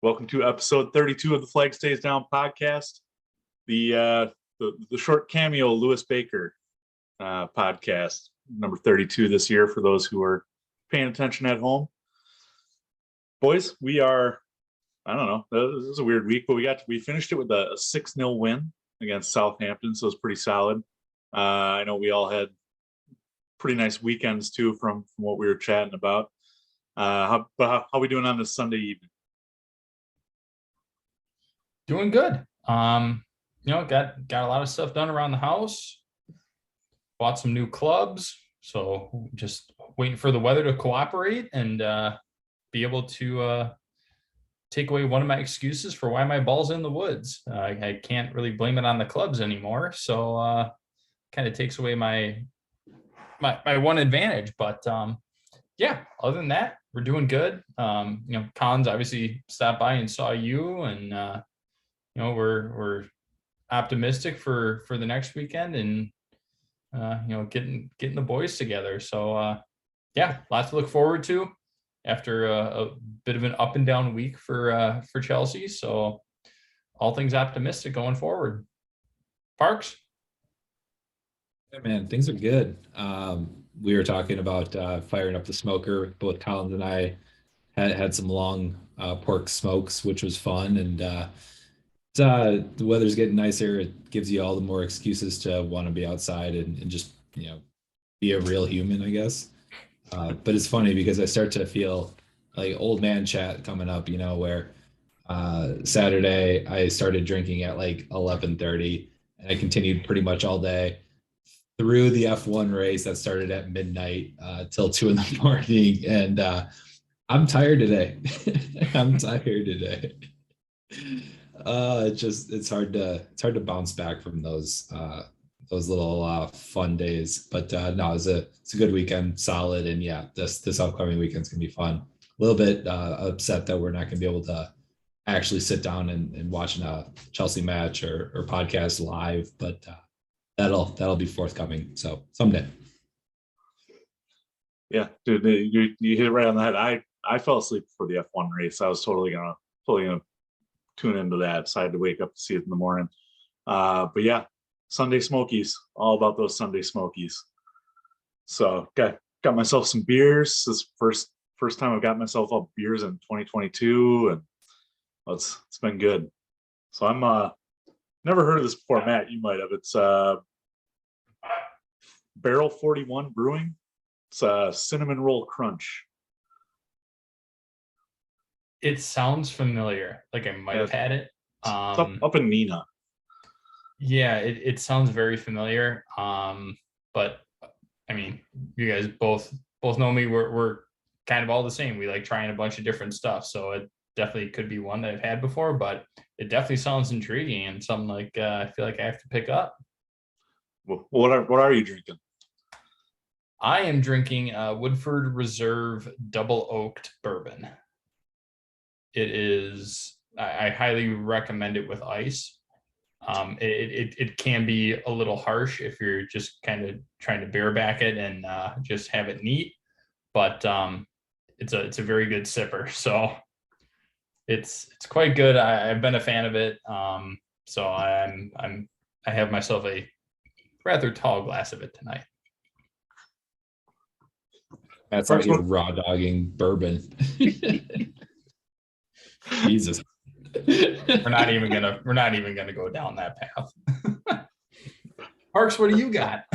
Welcome to episode 32 of the Flag Stays Down podcast, the short cameo Lewis Baker podcast, number 32 this year for those who are paying attention at home. Boys, we are, I don't know, this is a weird week, but we finished it with a 6-0 win against Southampton, so it's pretty solid. I know we all had pretty nice weekends too from what we were chatting about. How are we doing on this Sunday evening? Doing good. Got a lot of stuff done around the house. Bought some new clubs, so just waiting for the weather to cooperate and be able to take away one of my excuses for why my ball's in the woods. I can't really blame it on the clubs anymore, so kind of takes away my one advantage. But other than that, we're doing good. Cons obviously stopped by and saw you, and we're optimistic for the next weekend and getting the boys together. So lots to look forward to after a bit of an up and down week for Chelsea. So all things optimistic going forward. Parks? Hey man, things are good. We were talking about firing up the smoker. Both Collins and I had some long pork smokes, which was fun, and the weather's getting nicer. It gives you all the more excuses to want to be outside and just be a real human, I guess. But it's funny because I start to feel like old man chat coming up, where Saturday I started drinking at like 11:30 and I continued pretty much all day through the F1 race that started at midnight till 2 a.m. And I'm tired today. I'm tired today. It's hard to bounce back from those little fun days. But no, it's a good weekend, solid, and this upcoming weekend's gonna be fun. A little bit upset that we're not gonna be able to actually sit down and watch a Chelsea match or podcast live, but that'll be forthcoming. So someday. Yeah, dude, you hit it right on the head. I fell asleep before the F1 race. I was totally gonna tune into that, so I had to wake up to see it in the morning. But yeah, Sunday Smokies, all about those Sunday Smokies. So got myself some beers. This first time I've got myself up beers in 2022, and it's been good. So I'm never heard of this before, Matt. You might have. It's Barrel 41 Brewing. It's a cinnamon roll crunch. It sounds familiar. Like I might have had it. Up in Neenah. Yeah, it sounds very familiar. But I mean, you guys both know me. We're kind of all the same. We like trying a bunch of different stuff. So it definitely could be one that I've had before, but it definitely sounds intriguing and something like I feel like I have to pick up. Well, what are you drinking? I am drinking Woodford Reserve Double Oaked Bourbon. It is, I highly recommend it with ice. It can be a little harsh if you're just kind of trying to bareback it and just have it neat, but it's a very good sipper. So it's quite good. I've been a fan of it. So I have myself a rather tall glass of it tonight. That's like you're raw dogging bourbon. Jesus. We're not even gonna go down that path. Parks, what do you got?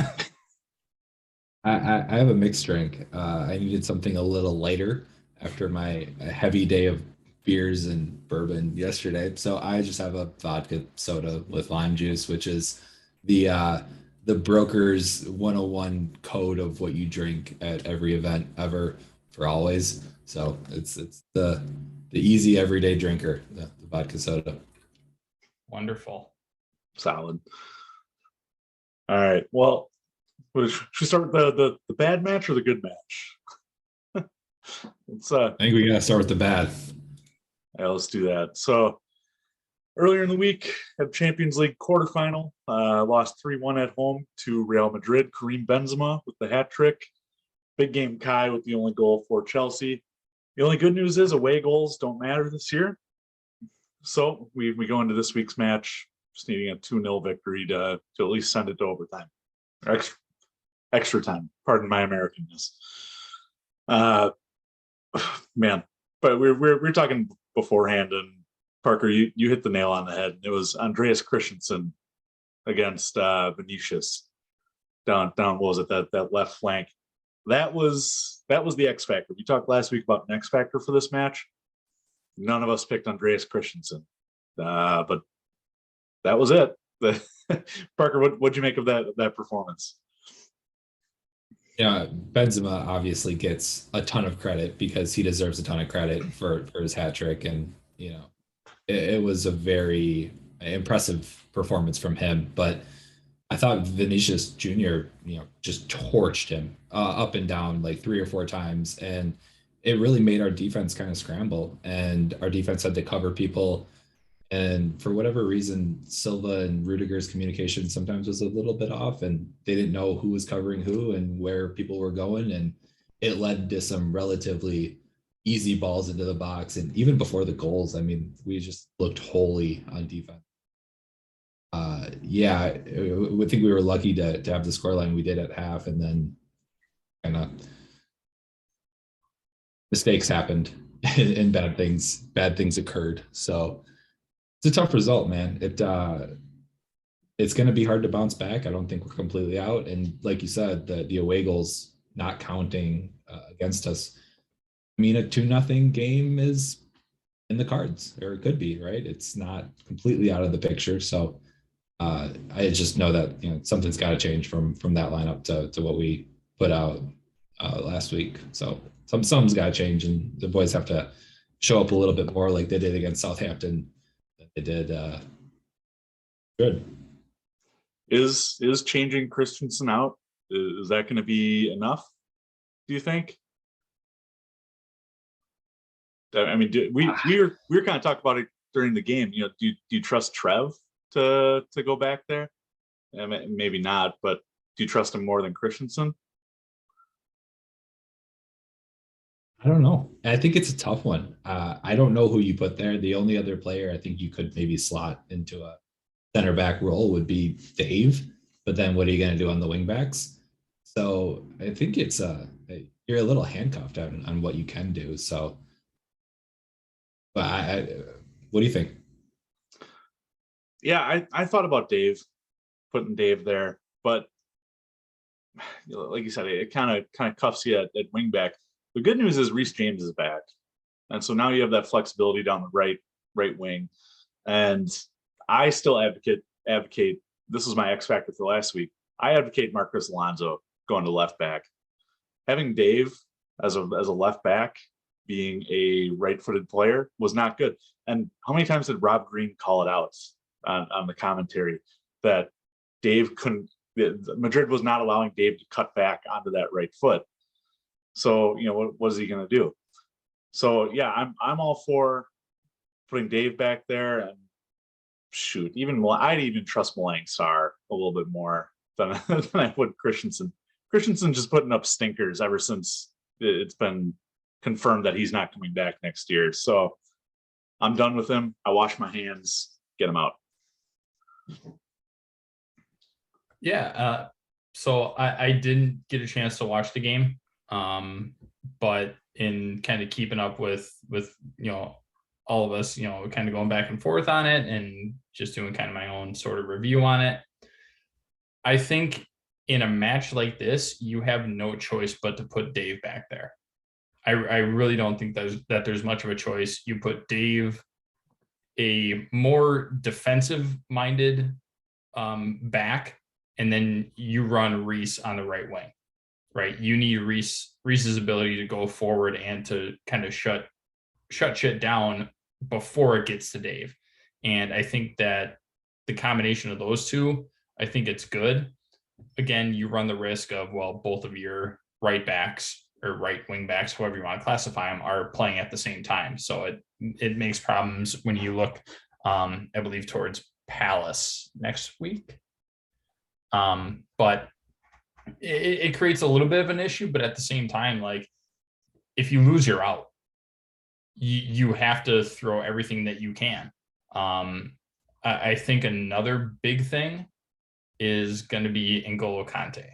I have a mixed drink. I needed something a little lighter after my heavy day of beers and bourbon yesterday. So I just have a vodka soda with lime juice, which is the broker's 101 code of what you drink at every event ever for always. So it's the easy everyday drinker, the vodka soda. Wonderful. Solid. All right. Well, should we start with the bad match or the good match? I think we gotta start with the bad. Yeah, let's do that. So earlier in the week, at Champions League quarterfinal, lost 3-1 at home to Real Madrid. Karim Benzema with the hat trick. Big game Kai with the only goal for Chelsea. The only good news is away goals don't matter this year. So we go into this week's match just needing a 2-0 victory to at least send it to overtime. Extra time. Pardon my Americanness. Man, but we're talking beforehand, and Parker, you hit the nail on the head. It was Andreas Christensen against Vinicius down. What was it, that left flank? That was the X factor. We talked last week about an X factor for this match. None of us picked Andreas Christensen, but that was it. Parker, what'd you make of that performance? Yeah, Benzema obviously gets a ton of credit because he deserves a ton of credit for his hat trick, and it was a very impressive performance from him. But I thought Vinicius Jr. just torched him up and down like 3 or 4 times, and it really made our defense kind of scramble. And our defense had to cover people. And for whatever reason, Silva and Rudiger's communication sometimes was a little bit off, and they didn't know who was covering who and where people were going. And it led to some relatively easy balls into the box. And even before the goals, I mean, we just looked holy on defense. Yeah, I think we were lucky to have the scoreline we did at half, and then kind of mistakes happened and bad things occurred. So it's a tough result, man. It's going to be hard to bounce back. I don't think we're completely out. And like you said, the away goals not counting against us. I mean, a 2-0 game is in the cards, or it could be, right? It's not completely out of the picture. So I just know that something's got to change from that lineup to what we put out last week. So something's got to change, and the boys have to show up a little bit more like they did against Southampton. They did good. Is changing Christensen out, is that going to be enough, do you think? I mean, we were kind of talking about it during the game. Do you trust Trev to go back there? I mean, maybe not, but do you trust him more than Christensen? I don't know. I think it's a tough one. I don't know who you put there. The only other player I think you could maybe slot into a center back role would be Dave, but then what are you going to do on the wing backs? So I think it's you're a little handcuffed on what you can do. So, but what do you think? Yeah, I thought about putting Dave there, but like you said, it kind of cuffs you at wing back. The good news is Reece James is back, and so now you have that flexibility down the right wing. And I still advocate. This was my X factor for last week. I advocate Marcus Alonso going to left back. Having Dave as a left back, being a right-footed player, was not good. And how many times did Rob Green call it out on the commentary that Dave couldn't? Madrid was not allowing Dave to cut back onto that right foot. So what is he going to do? So yeah, I'm all for putting Dave back there, and shoot, I'd even trust Malang Sarr a little bit more than I would Christensen. Christensen just putting up stinkers ever since it's been confirmed that he's not coming back next year. So I'm done with him. I wash my hands. Get him out. Yeah. So I didn't get a chance to watch the game. But in kind of keeping up with all of us, kind of going back and forth on it and just doing kind of my own sort of review on it, I think in a match like this, you have no choice but to put Dave back there. I really don't think that there's much of a choice. You put Dave, a more defensive-minded back, and then you run Reece on the right wing. Right, you need Reece's ability to go forward and to kind of shut shit down before it gets to Dave. And I think that the combination of those two, I think it's good. Again, you run the risk of, both of your right backs or right wing backs, however you want to classify them, are playing at the same time. So it makes problems when you look, I believe, towards Palace next week. But it creates a little bit of an issue, but at the same time, like, if you lose, you're out. You have to throw everything that you can. I think another big thing is going to be N'Golo Kante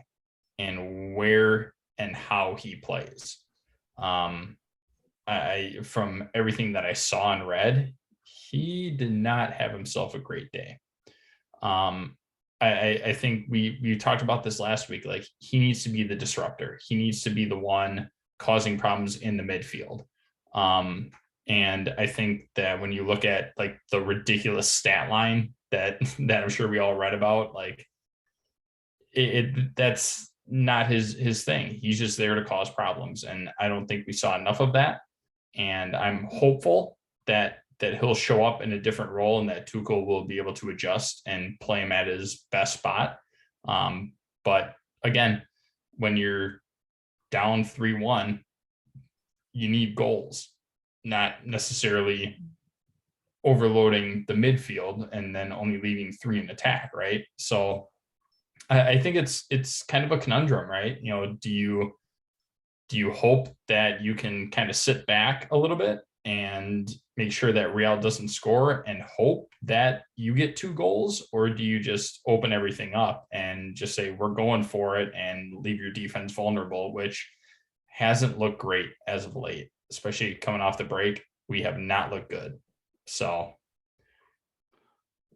and where and how he plays. From everything that I saw and read, he did not have himself a great day. I think we talked about this last week. Like, he needs to be the disruptor. He needs to be the one causing problems in the midfield. And I think that when you look at like the ridiculous stat line that I'm sure we all read about, like that's not his thing. He's just there to cause problems, and I don't think we saw enough of that. And I'm hopeful that he'll show up in a different role and that Tuchel will be able to adjust and play him at his best spot. But again, when you're down 3-1, you need goals, not necessarily overloading the midfield and then only leaving 3 in attack, right? So I think it's kind of a conundrum, right? You know, do you hope that you can kind of sit back a little bit and make sure that Real doesn't score and hope that you get 2 goals? Or do you just open everything up and just say, we're going for it, and leave your defense vulnerable, which hasn't looked great as of late, especially coming off the break. We have not looked good. So.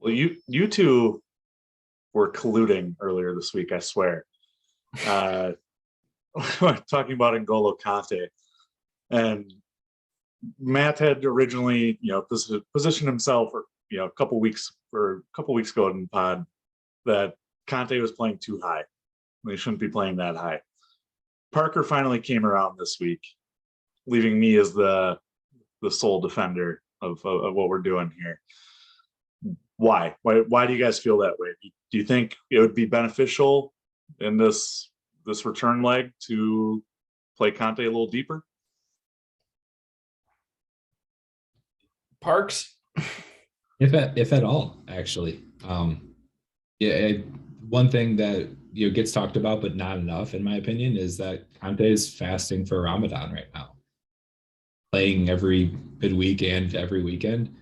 Well, you two were colluding earlier this week, I swear. Talking about N'Golo Kante, and Matt had originally, positioned himself, or a couple weeks ago in the pod, that Kante was playing too high. They shouldn't be playing that high. Parker finally came around this week, leaving me as the sole defender of what we're doing here. Why do you guys feel that way? Do you think it would be beneficial in this return leg to play Kante a little deeper? Parks, if at all, actually. One thing that gets talked about but not enough, in my opinion, is that Kante is fasting for Ramadan right now, playing every midweek and every weekend.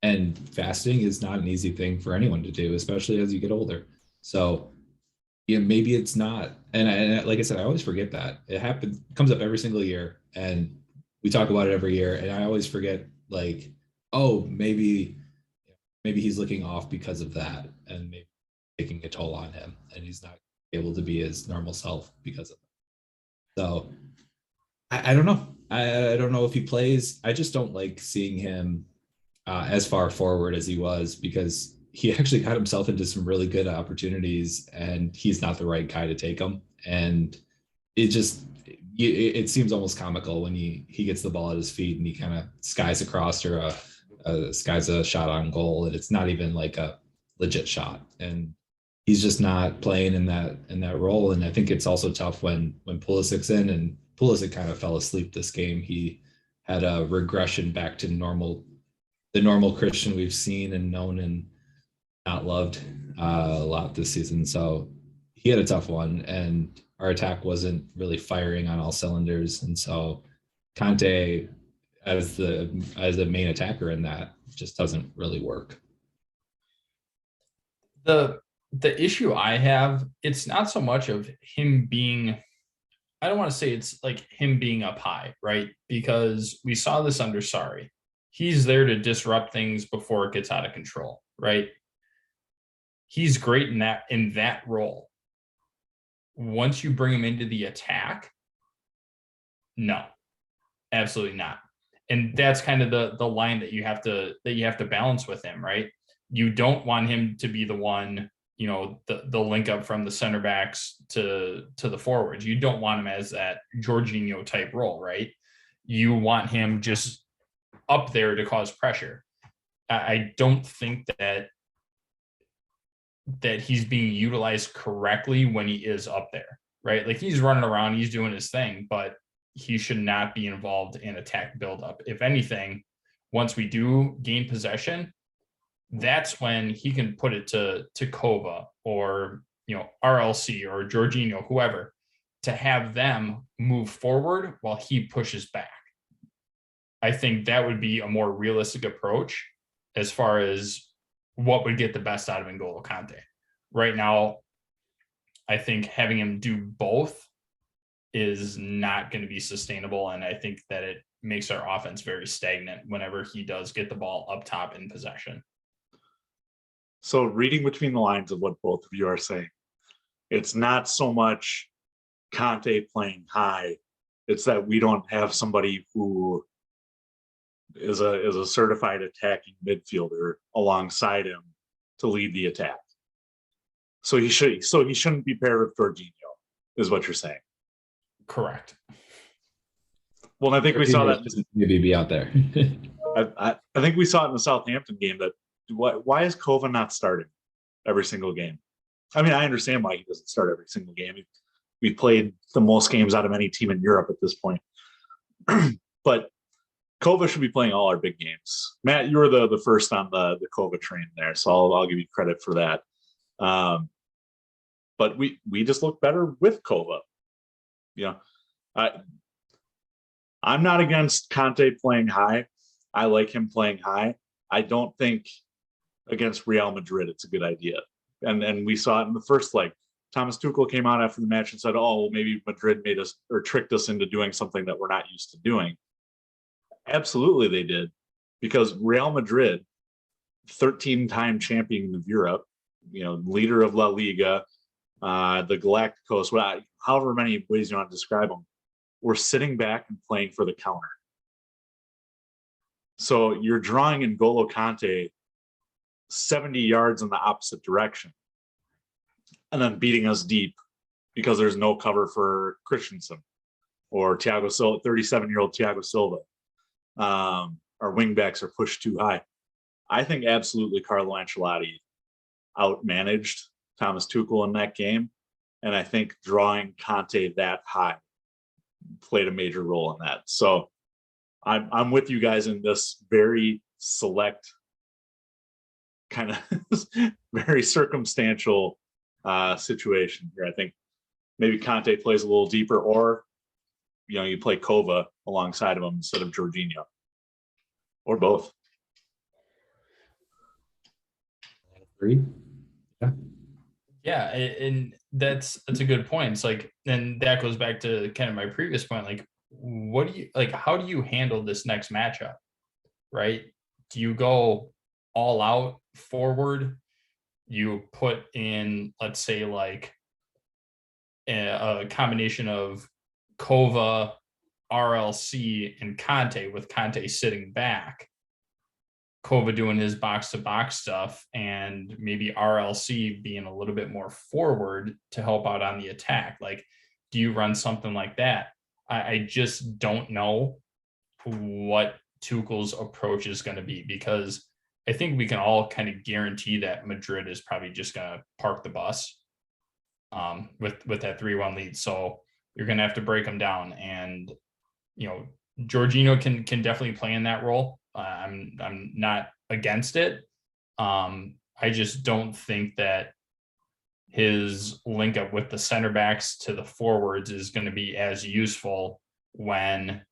And fasting is not an easy thing for anyone to do, especially as you get older. So maybe it's not. And like I said, I always forget that. It comes up every single year, and we talk about it every year. And I always forget, like, oh, maybe he's looking off because of that, and maybe taking a toll on him, and he's not able to be his normal self because of it. So I don't know. I don't know if he plays. I just don't like seeing him as far forward as he was, because he actually got himself into some really good opportunities, and he's not the right guy to take them. And it seems almost comical when he gets the ball at his feet and he kind of skies across, or skies a shot on goal, and it's not even like a legit shot. And he's just not playing in that role. And I think it's also tough when Pulisic's in, and Pulisic kind of fell asleep this game. He had a regression back to the normal Christian we've seen and known and not loved a lot this season. So he had a tough one, and our attack wasn't really firing on all cylinders. And so Kante, as the main attacker in that, just doesn't really work. The issue I have, it's not so much of him being, I don't want to say it's like him being up high, right? Because we saw this under Sarri. He's there to disrupt things before it gets out of control, right? He's great in that role. Once you bring him into the attack, no, absolutely not. And that's kind of the line that you have to balance with him, right? You don't want him to be the one, the link up from the center backs to the forwards. You don't want him as that Jorginho type role, right? You want him just up there to cause pressure. I don't think that he's being utilized correctly when he is up there, right? Like, he's running around, he's doing his thing, but he should not be involved in attack buildup. If anything, once we do gain possession, that's when he can put it to Kova or RLC or Jorginho, whoever, to have them move forward while he pushes back. I think that would be a more realistic approach as far as what would get the best out of N'Golo Kante. Right now, I think having him do both is not going to be sustainable. And I think that it makes our offense very stagnant whenever he does get the ball up top in possession. So reading between the lines of what both of you are saying, it's not so much Kante playing high. It's that we don't have somebody who is a certified attacking midfielder alongside him to lead the attack. So he shouldn't be paired with Jorginho, is what you're saying. Correct. Well, I think we saw that. Maybe be out there. I think we saw it in the Southampton game that why is Kova not starting every single game? I mean, I understand why he doesn't start every single game. We played the most games out of any team in Europe at this point. But Kova should be playing all our big games. Matt, you were the first on the Kova train there, so I'll give you credit for that. But we just look better with Kova. You know, I'm not against Kante playing high. I like him playing high. I don't think against Real Madrid it's a good idea. And we saw it in the first leg. Thomas Tuchel came out after the match and said, "Oh, well, maybe Madrid made us or tricked us into doing something that we're not used to doing." Absolutely, they did, because Real Madrid, 13-time champion of Europe, you know, leader of La Liga, the Galacticos, however many ways you want to describe them, were sitting back and playing for the counter. So you're drawing N'Golo Kante 70 yards in the opposite direction and then beating us deep because there's no cover for Christensen or Thiago Silva, 37-year-old Thiago Silva. Our wingbacks are pushed too high. I think absolutely Carlo Ancelotti outmanaged Thomas Tuchel in that game. And I think drawing Kante that high played a major role in that. So I'm with you guys in this very select, kind of very circumstantial situation here. I think maybe Kante plays a little deeper, or you play Kova alongside of him instead of Jorginho, or both. Agree. Yeah, and that's a good point. It's like, and that goes back to kind of my previous point. Like, what do you like? How do you handle this next matchup? Right? Do you go all out forward? You put in, let's say, like a combination of Kova, RLC, and Kante, with Kante sitting back, Kova doing his box-to-box stuff, and maybe RLC being a little bit more forward to help out on the attack. Like, do you run something like that? I just don't know what Tuchel's approach is going to be, because I think we can all kind of guarantee that Madrid is probably just going to park the bus with that 3-1 lead. So you're going to have to break them down. And, Jorginho can definitely play in that role. I'm not against it. I just don't think that his link up with the center backs to the forwards is going to be as useful when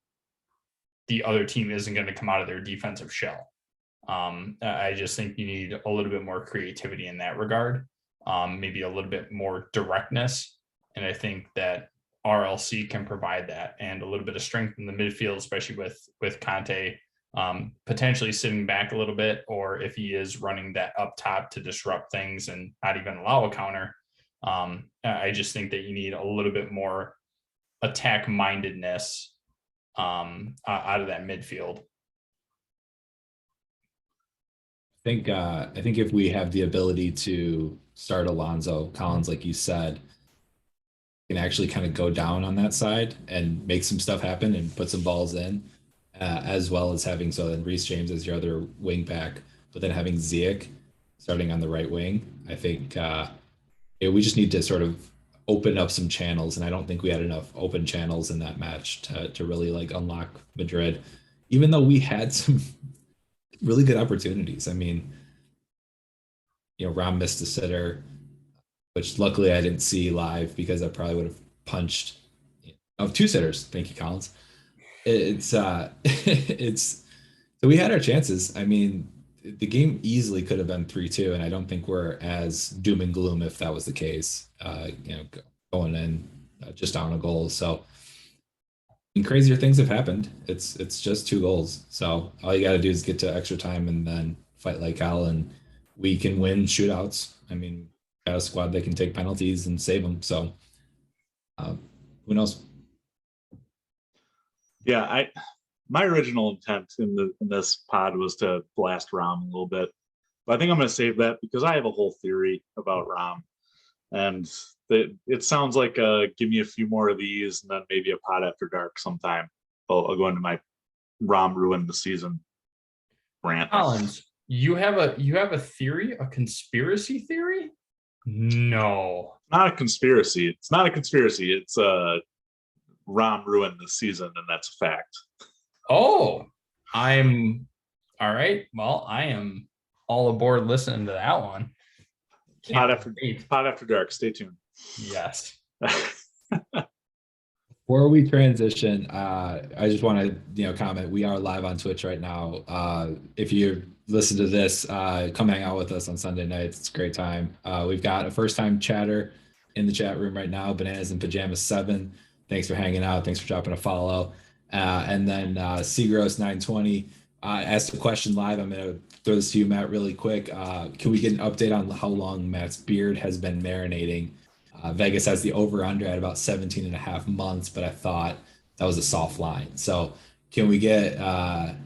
the other team isn't going to come out of their defensive shell. I just think you need a little bit more creativity in that regard, maybe a little bit more directness. And I think that RLC can provide that, and a little bit of strength in the midfield, especially with Kante potentially sitting back a little bit, or if he is running that up top to disrupt things and not even allow a counter. I just think that you need a little bit more attack mindedness out of that midfield. I think if we have the ability to start Alonso Collins, like you said, can actually kind of go down on that side and make some stuff happen and put some balls in, as well as having then Reece James as your other wing back, but then having Ziyech starting on the right wing. I think we just need to sort of open up some channels, and I don't think we had enough open channels in that match to really like unlock Madrid, even though we had some really good opportunities. I mean, Ram missed a sitter, which luckily I didn't see live because I probably would have punched two sitters. Thank you, Collins. It's so we had our chances. I mean, the game easily could have been 3-2, and I don't think we're as doom and gloom if that was the case. Going in just down a goal. So, and crazier things have happened. It's just 2 goals. So all you got to do is get to extra time and then fight like hell, and we can win shootouts. I mean, got a squad that can take penalties and save them. So who knows? Yeah, my original intent in this pod was to blast Rom a little bit, but I think I'm going to save that because I have a whole theory about Rom, and it sounds like give me a few more of these, and then maybe a pod after dark sometime. I'll go into my Rom ruined the season rant. Collins, you have a theory, a conspiracy theory? No. Not a conspiracy. It's not a conspiracy. It's Rom ruined the season, and that's a fact. Oh, I'm all right. Well, I am all aboard listening to that one. Pod after dark. Stay tuned. Yes. Before we transition, I just want to comment. We are live on Twitch right now. If you listen to this, come hang out with us on Sunday nights. It's a great time. We've got a first-time chatter in the chat room right now. Bananas in Pajamas 7. Thanks for hanging out. Thanks for dropping a follow. And then Seagross 920 asked a question live. I'm going to throw this to you, Matt, really quick. Can we get an update on how long Matt's beard has been marinating? Vegas has the over-under at about 17 and a half months, but I thought that was a soft line. So can we get a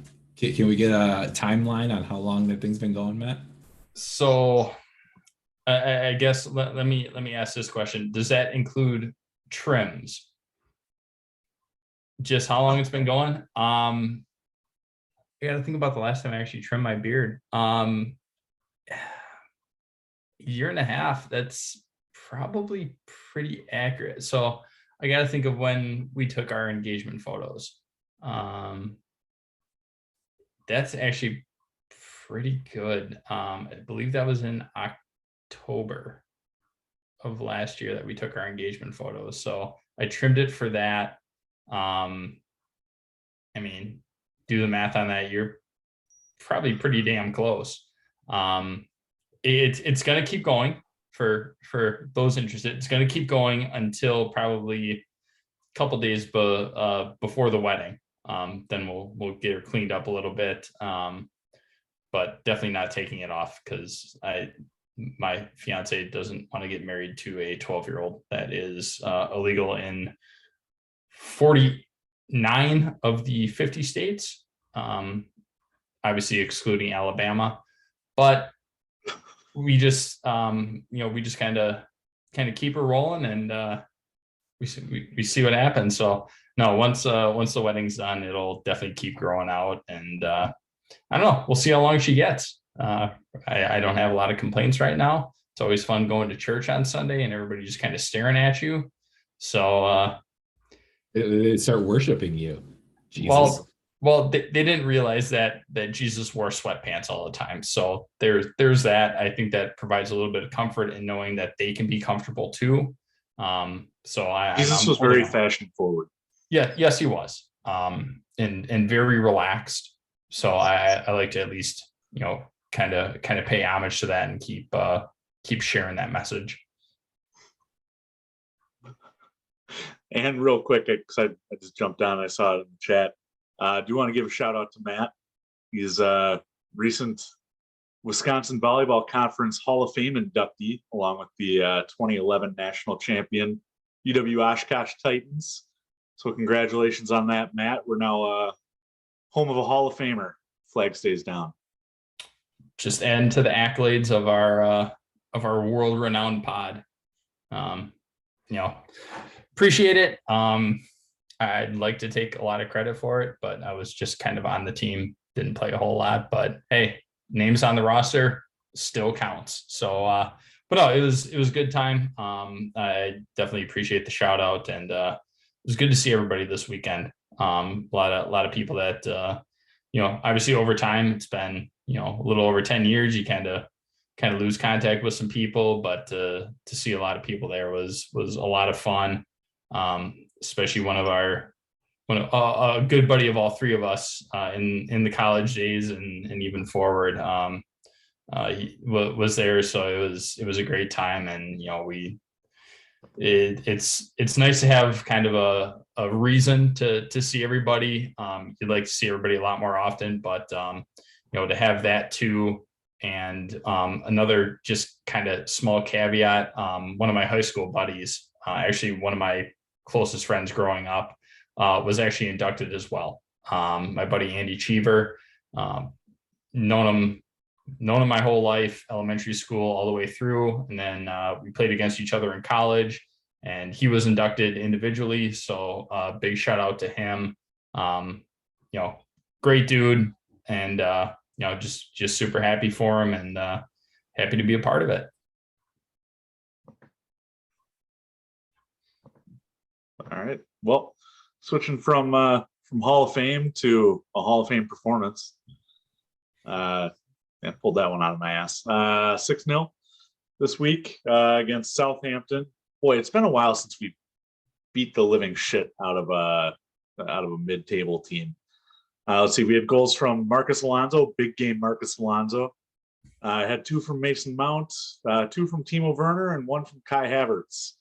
timeline on how long that thing's been going, Matt? So I guess let me ask this question. Does that include trims? Just how long it's been going? I got to think about the last time I actually trimmed my beard. Year and a half. That's probably pretty accurate. So I got to think of when we took our engagement photos. That's actually pretty good. I believe that was in October of last year that we took our engagement photos. So I trimmed it for that. I mean, do the math on that. You're probably pretty damn close. It's going to keep going for those interested. It's going to keep going until probably a couple days before the wedding. Then we'll get her cleaned up a little bit. But definitely not taking it off because my fiance doesn't want to get married to a 12-year-old. That is illegal in 49 of the 50 states, obviously excluding Alabama. But we just we just kind of keep her rolling, and we see what happens. So no, once the wedding's done, it'll definitely keep growing out, and I don't know. We'll see how long she gets. I don't have a lot of complaints right now. It's always fun going to church on Sunday and everybody just kind of staring at you. So they start worshiping you. Jesus. Well, they didn't realize that Jesus wore sweatpants all the time. So there's that. I think that provides a little bit of comfort in knowing that they can be comfortable too. Jesus was very fashion forward. Yeah, yes, he was. And very relaxed. So I like to at least, kind of pay homage to that and keep sharing that message. And real quick, because I just jumped on, I saw it in the chat. Do you want to give a shout out to Matt? He's a recent Wisconsin Volleyball Conference Hall of Fame inductee, along with the 2011 national champion UW Oshkosh Titans. So congratulations on that, Matt. We're now home of a Hall of Famer. Flag stays down. Just add to the accolades of our world-renowned pod. Appreciate it. I'd like to take a lot of credit for it, but I was just kind of on the team, didn't play a whole lot. But hey, names on the roster still counts. So, but no, it was a good time. I definitely appreciate the shout out, and it was good to see everybody this weekend. A lot of people that obviously over time, it's been a little over 10 years. You kind of lose contact with some people, but to see a lot of people there was a lot of fun. Especially one of our a good buddy of all three of us in the college days and even forward. He was there, so it was a great time, and it's nice to have kind of a reason to see everybody. You'd like to see everybody a lot more often, but to have that too. And another just kind of small caveat, one of my high school buddies, actually one of my closest friends growing up, was actually inducted as well. My buddy Andy Cheever, known him my whole life, elementary school all the way through, and then we played against each other in college, and he was inducted individually. So big shout out to him. Great dude, and just super happy for him, and happy to be a part of it. All right. Well, switching from Hall of Fame to a Hall of Fame performance. Pulled that one out of my ass. 6-0 this week against Southampton. Boy, it's been a while since we beat the living shit out of a mid-table team. Let's see. We had goals from Marcus Alonso, big game Marcus Alonso. I had 2 from Mason Mount, 2 from Timo Werner, and 1 from Kai Havertz.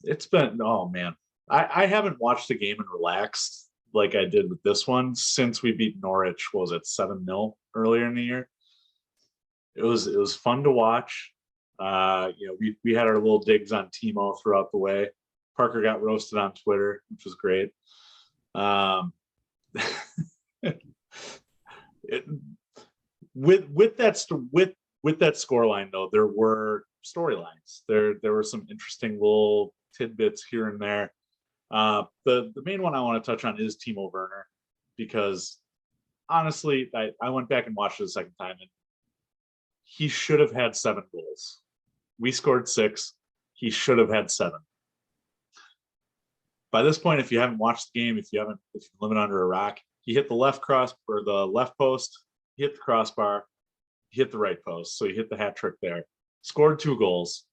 It's been, oh man, I haven't watched the game and relaxed like I did with this one since we beat Norwich. Was it 7-0 earlier in the year? It was fun to watch. We had our little digs on Timo throughout the way. Parker got roasted on Twitter, which was great. With that scoreline though, there were storylines. There were some interesting little tidbits here and there. The main one I want to touch on is Timo Werner, because honestly, I went back and watched it a second time, and he should have had 7 goals. We scored 6. He should have had 7. By this point, if you haven't watched the game, if you're living under a rock, he hit the left post, he hit the crossbar, he hit the right post. So he hit the hat trick there. Scored 2 goals.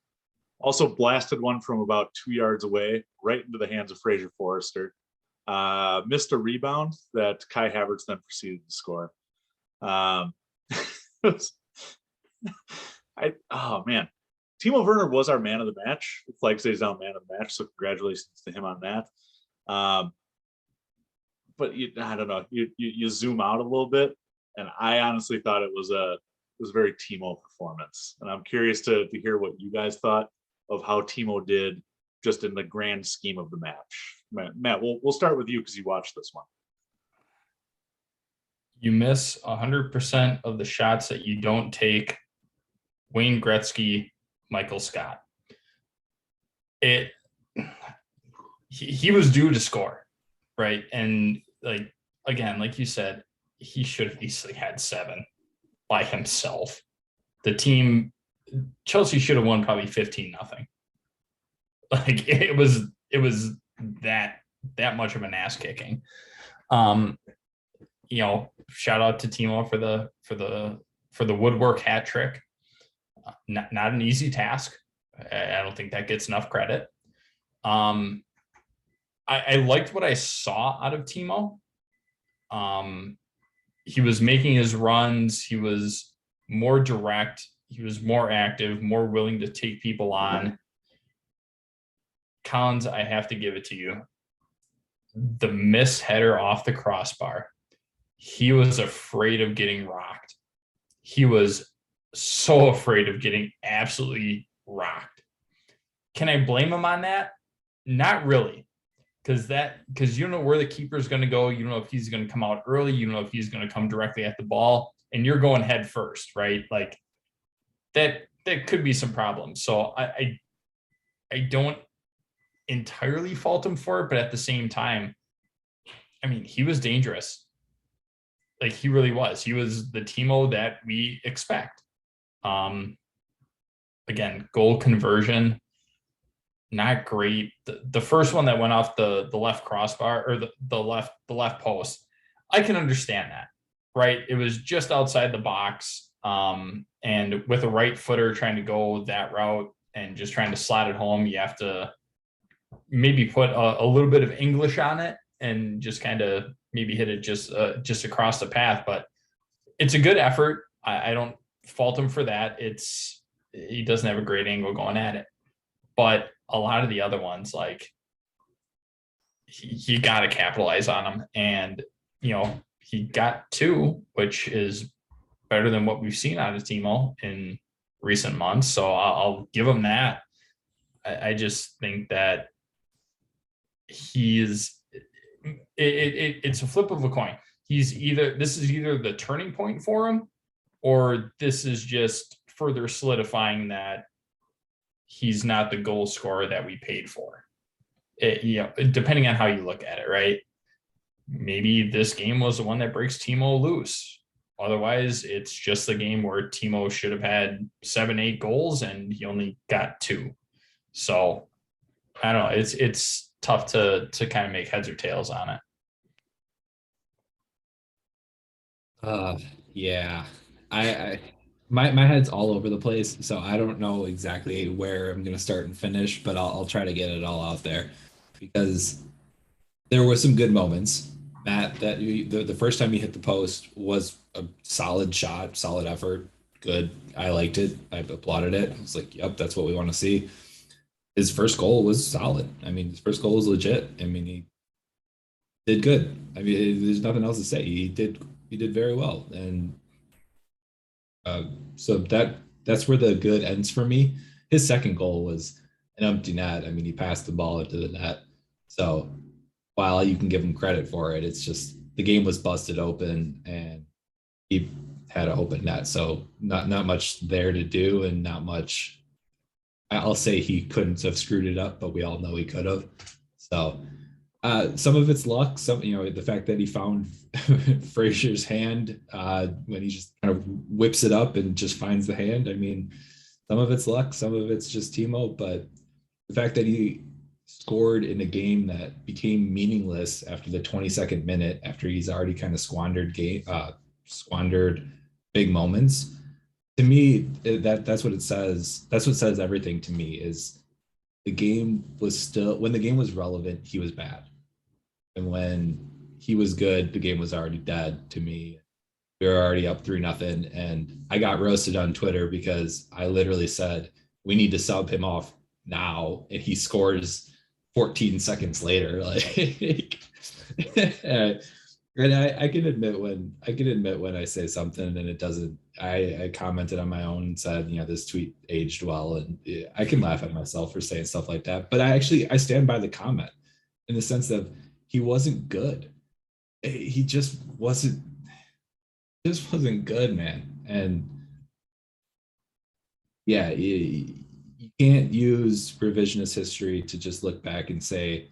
Also blasted one from about 2 yards away, right into the hands of Fraser Forrester. Missed a rebound that Kai Havertz then proceeded to score. Oh man, Timo Werner was our man of the match. The flag stays down man of the match, so congratulations to him on that. But I don't know. You zoom out a little bit, and I honestly thought it was a very Timo performance, and I'm curious to hear what you guys thought of how Timo did just in the grand scheme of the match. Matt, we'll start with you because you watched this one. You miss 100% of the shots that you don't take. Wayne Gretzky, Michael Scott. He was due to score, right? And like you said, he should have easily had 7 by himself. The team, Chelsea should have won probably 15-0. Like it was that much of an ass kicking. Shout out to Timo for the woodwork hat trick. Not an easy task. I don't think that gets enough credit. I liked what I saw out of Timo. He was making his runs. He was more direct. He was more active, more willing to take people on. Collins, I have to give it to you. The miss header off the crossbar. He was afraid of getting rocked. He was so afraid of getting absolutely rocked. Can I blame him on that? Not really. Because you don't know where the keeper is going to go. You don't know if he's going to come out early. You don't know if he's going to come directly at the ball, and you're going head first, right? Like that could be some problems. So I don't entirely fault him for it, but at the same time, I mean, he was dangerous. Like he really was. He was the Timo that we expect. Again, goal conversion, not great. The first one that went off the left crossbar or the left post, I can understand that, right? It was just outside the box, and with a right footer trying to go that route and just trying to slide it home, you have to maybe put a little bit of English on it and just kind of maybe hit it just across the path. But it's a good effort. I don't fault him for that. He doesn't have a great angle going at it. But a lot of the other ones, like, you got to capitalize on them. And, he got 2, which is better than what we've seen out of Timo in recent months. So I'll give him that. I just think that it's a flip of a coin. This is either the turning point for him, or this is just further solidifying that he's not the goal scorer that we paid for. Depending on how you look at it, right? Maybe this game was the one that breaks Timo loose. Otherwise, it's just the game where Timo should have had 7-8 goals and he only got 2. So I don't know. It's tough to kind of make heads or tails on it. Yeah, I my head's all over the place, so I don't know exactly where I'm gonna start and finish, but I'll try to get it all out there because there were some good moments. Matt, the first time he hit the post was a solid shot, solid effort, good. I liked it. I applauded it. I was like, "Yep, that's what we want to see." His first goal was solid. I mean, his first goal was legit. I mean, he did good. I mean, there's nothing else to say. He did very well, and so that's where the good ends for me. His second goal was an empty net. I mean, he passed the ball into the net. So while you can give him credit for it, it's just the game was busted open and he had an open net. So not much there to do, and not much. I'll say he couldn't have screwed it up, but we all know he could have. So some of it's luck. Some, the fact that he found Frazier's hand when he just kind of whips it up and just finds the hand. I mean, some of it's luck, some of it's just Timo, but the fact that he scored in a game that became meaningless after the 22nd minute, after he's already kind of squandered big moments. To me, that's what it says. That's what says everything to me. Is the game was still, when the game was relevant, he was bad. And when he was good, the game was already dead to me. We were already up 3-0. And I got roasted on Twitter because I literally said, we need to sub him off now. And he scores 14 seconds later. Like, and I can admit when I say something and it doesn't. I commented on my own and said, this tweet aged well, and I can laugh at myself for saying stuff like that. But I stand by the comment in the sense of he wasn't good. He just wasn't good, man. And yeah, you can't use revisionist history to just look back and say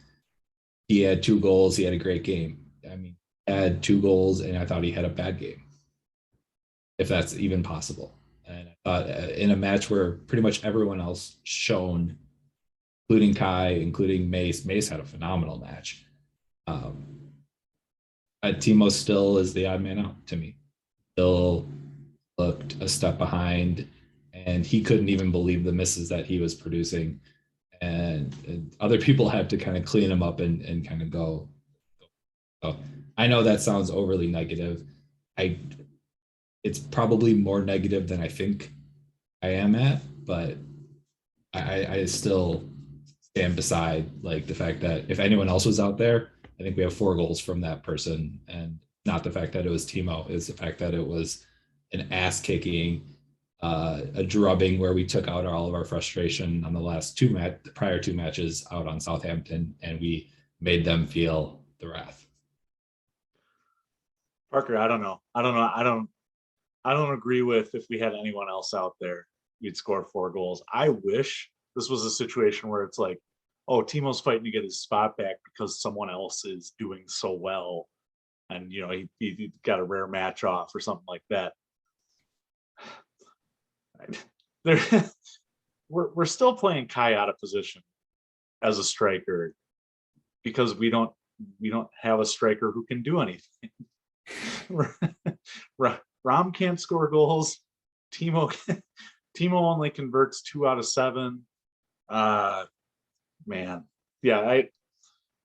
he had 2 goals, he had a great game. I mean, he had 2 goals, and I thought he had a bad game, if that's even possible. And I thought in a match where pretty much everyone else shone, including Kai, including Mace had a phenomenal match. Timo still is the odd man out to me. Still looked a step behind, and he couldn't even believe the misses that he was producing. And other people had to kind of clean him up and kind of go. So I know that sounds overly negative. It's probably more negative than I think I am at, but I still stand beside like the fact that if anyone else was out there, I think we have 4 goals from that person, and not the fact that it was Timo, is the fact that it was an ass kicking, a drubbing where we took out all of our frustration on the prior 2 matches out on Southampton, and we made them feel the wrath. Parker, I don't know. I don't agree with, if we had anyone else out there, we'd score 4 goals. I wish this was a situation where it's like, oh, Timo's fighting to get his spot back because someone else is doing so well, and he got a rare match off or something like that. We're still playing Kai out of position as a striker because we don't have a striker who can do anything. Rom can't score goals. Timo only converts 2 out of 7. Man, yeah,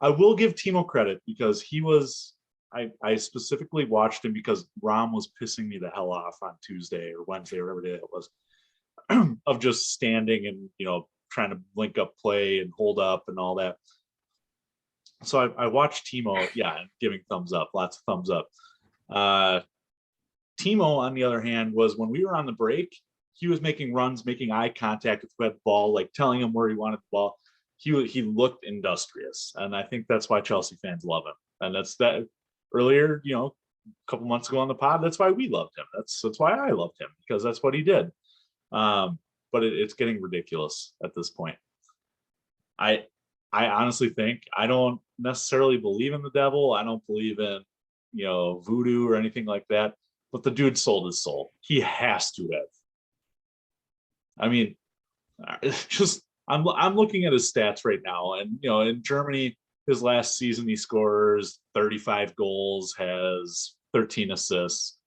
I will give Timo credit because he was. I specifically watched him because Rom was pissing me the hell off on Tuesday or Wednesday or whatever day it was, of just standing and trying to link up play and hold up and all that. So I watched Timo, yeah, and giving thumbs up, lots of thumbs up. Timo, on the other hand, was when we were on the break, he was making runs, making eye contact with the ball, like telling him where he wanted the ball. He looked industrious, and I think that's why Chelsea fans love him. And that's that. Earlier, a couple months ago on the pod, that's why we loved him. That's why I loved him, because that's what he did. But it's getting ridiculous at this point. I honestly think I don't necessarily believe in the devil. I don't believe in voodoo or anything like that. But the dude sold his soul. He has to have. I mean, it's just I'm looking at his stats right now, and in Germany, his last season he scores 35 goals, has 13 assists.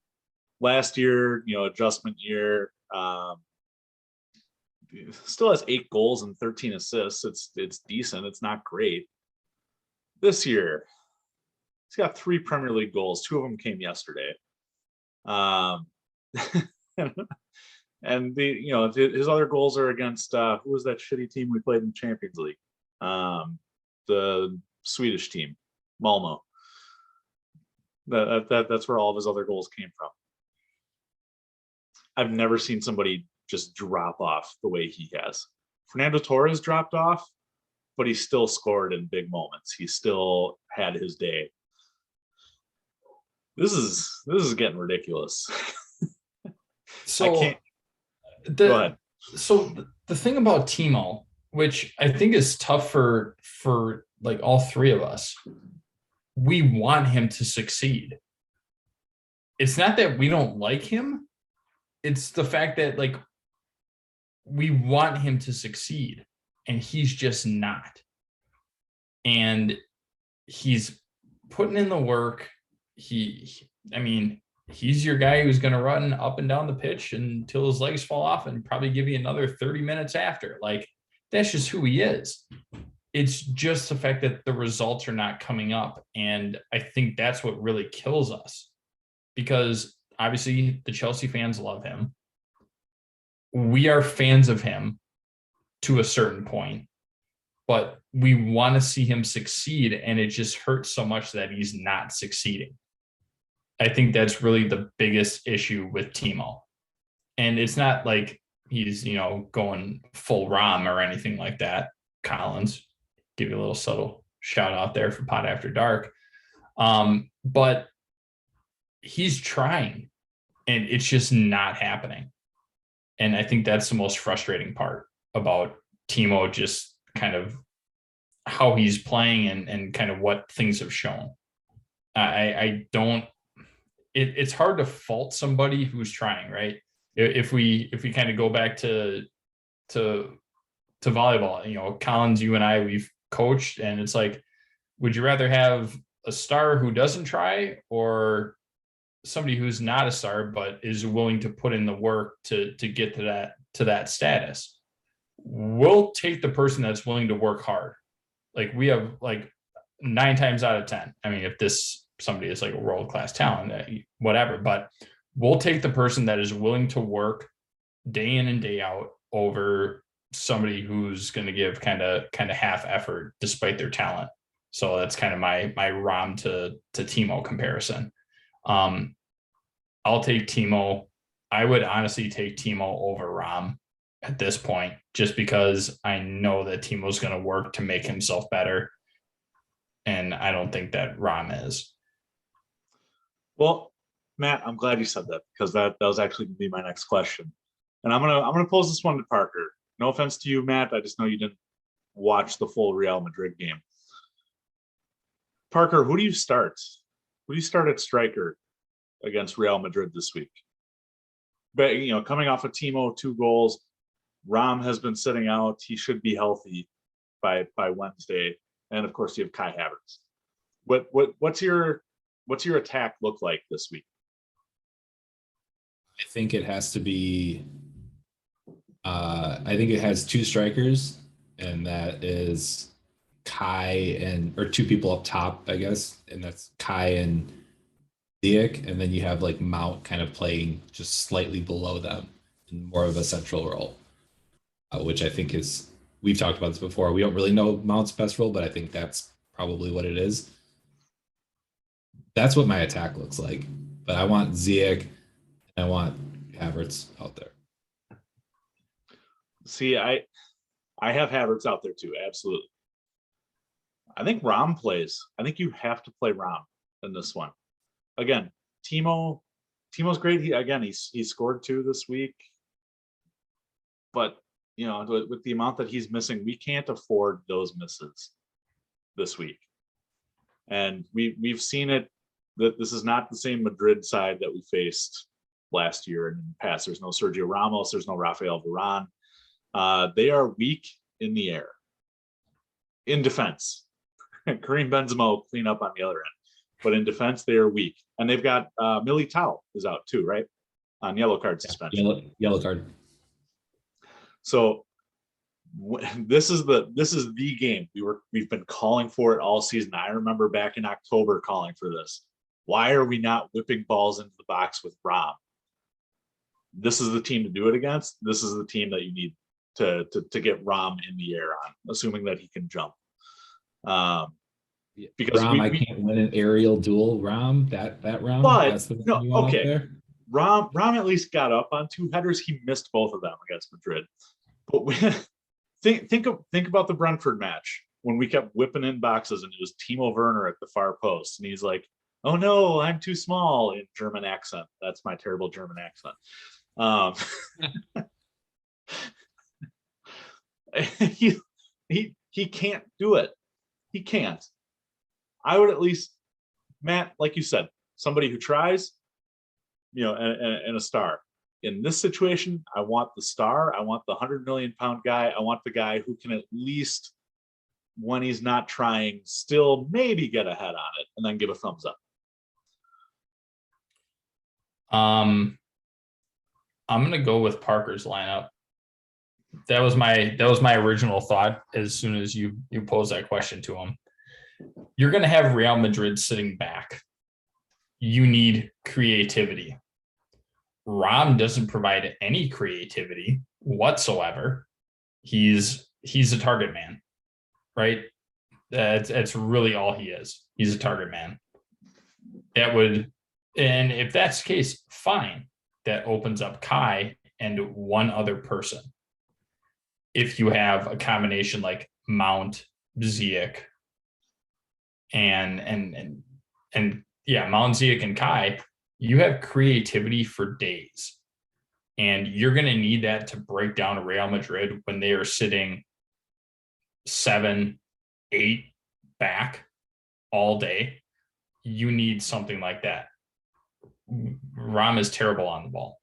Last year, adjustment year, still has 8 goals and 13 assists. It's decent. It's not great. This year, he's got 3 Premier League goals. 2 of them came yesterday. And his other goals are against who was that shitty team we played in the Champions League? The Swedish team, Malmo. That's where all of his other goals came from. I've never seen somebody just drop off the way he has. Fernando Torres dropped off, but he still scored in big moments. He still had his day. This is getting ridiculous. So I can't. Go ahead. So the thing about Timo, which I think is tough for like all 3 of us, we want him to succeed. It's not that we don't like him. It's the fact that like we want him to succeed, and he's just not. And he's putting in the work. He's your guy who's going to run up and down the pitch until his legs fall off and probably give you another 30 minutes after. Like, that's just who he is. It's just the fact that the results are not coming up. And I think that's what really kills us, because obviously the Chelsea fans love him. We are fans of him to a certain point, but we want to see him succeed. And it just hurts so much that he's not succeeding. I think that's really the biggest issue with Timo. And it's not like he's, going full Rom or anything like that. Collins, give you a little subtle shout out there for Pod After Dark. But he's trying, and it's just not happening. And I think that's the most frustrating part about Timo, just kind of how he's playing and kind of what things have shown. It's hard to fault somebody who's trying, right? If we kind of go back to volleyball, Collins, you and I, we've coached, and it's like, would you rather have a star who doesn't try, or somebody who's not a star but is willing to put in the work to get to that status? We'll take the person that's willing to work hard. Like, we have like 9 times out of 10. I mean, if somebody is like a world-class talent, whatever, but we'll take the person that is willing to work day in and day out over somebody who's going to give kind of half effort despite their talent. So that's kind of my Rom to Timo comparison. I'll take Timo. I would honestly take Timo over Rom at this point, just because I know that Timo's going to work to make himself better. And I don't think that Rom is. Well, Matt, I'm glad you said that, because that was actually going to be my next question. And I'm gonna pose this one to Parker. No offense to you, Matt. I just know you didn't watch the full Real Madrid game. Parker, who do you start? Who do you start at striker against Real Madrid this week? But coming off of Timo, 2 goals, Rom has been sitting out. He should be healthy by Wednesday, and of course you have Kai Havertz. What's your attack look like this week? I think it has to be. I think it has 2 strikers, and that is Kai or two people up top, I guess, and that's Kai and Ziyech, and then you have like Mount kind of playing just slightly below them in more of a central role, which I think is, we've talked about this before. We don't really know Mount's best role, but I think that's probably what it is. That's what my attack looks like. But I want Ziyech and I want Havertz out there. See, I have Havertz out there too. Absolutely. I think Rom plays. I think you have to play Rom in this one. Again, Timo's great. He scored 2 this week. But, you know, with the amount that he's missing, we can't afford those misses this week. And we've seen it, that this is not the same Madrid side that we faced last year and in the past. There's no Sergio Ramos. There's no Rafael Varane. They are weak in the air. In defense, Karim Benzema will clean up on the other end. But in defense, they are weak. And they've got Militao is out too, right? On yellow card suspension. Yellow card. So this is the game. We've been calling for it all season. I remember back in October calling for this. Why are we not whipping balls into the box with Rom? This is the team to do it against. This is the team that you need to get Rom in the air on, assuming that he can jump. Because Rom, I can't win an aerial duel. Rom, that Rom. But that's the you want okay. out there? Rom at least got up on 2 headers. He missed both of them against Madrid. But think about the Brentford match when we kept whipping in boxes and it was Timo Werner at the far post, and he's like, "Oh no, I'm too small," in German accent. That's my terrible German accent. He can't do it. He can't. I would at least, Matt, like you said, somebody who tries, you know, and a star. In this situation, I want the star. I want the 100 million pound guy. I want the guy who can at least, when he's not trying, still maybe get ahead on it and then give a thumbs up. I'm gonna go with Parker's lineup. That was my original thought as soon as you posed that question to him. You're gonna have Real Madrid sitting back. You need creativity. Rom doesn't provide any creativity whatsoever. He's a target man, right? That's really all he is. He's a target man. And if that's the case, fine. That opens up Kai and one other person. If you have a combination like Mount, Ziyech, and Mount, Ziyech, and Kai, you have creativity for days. And you're going to need that to break down Real Madrid when they are sitting 7, 8 back all day. You need something like that. Rom is terrible on the ball.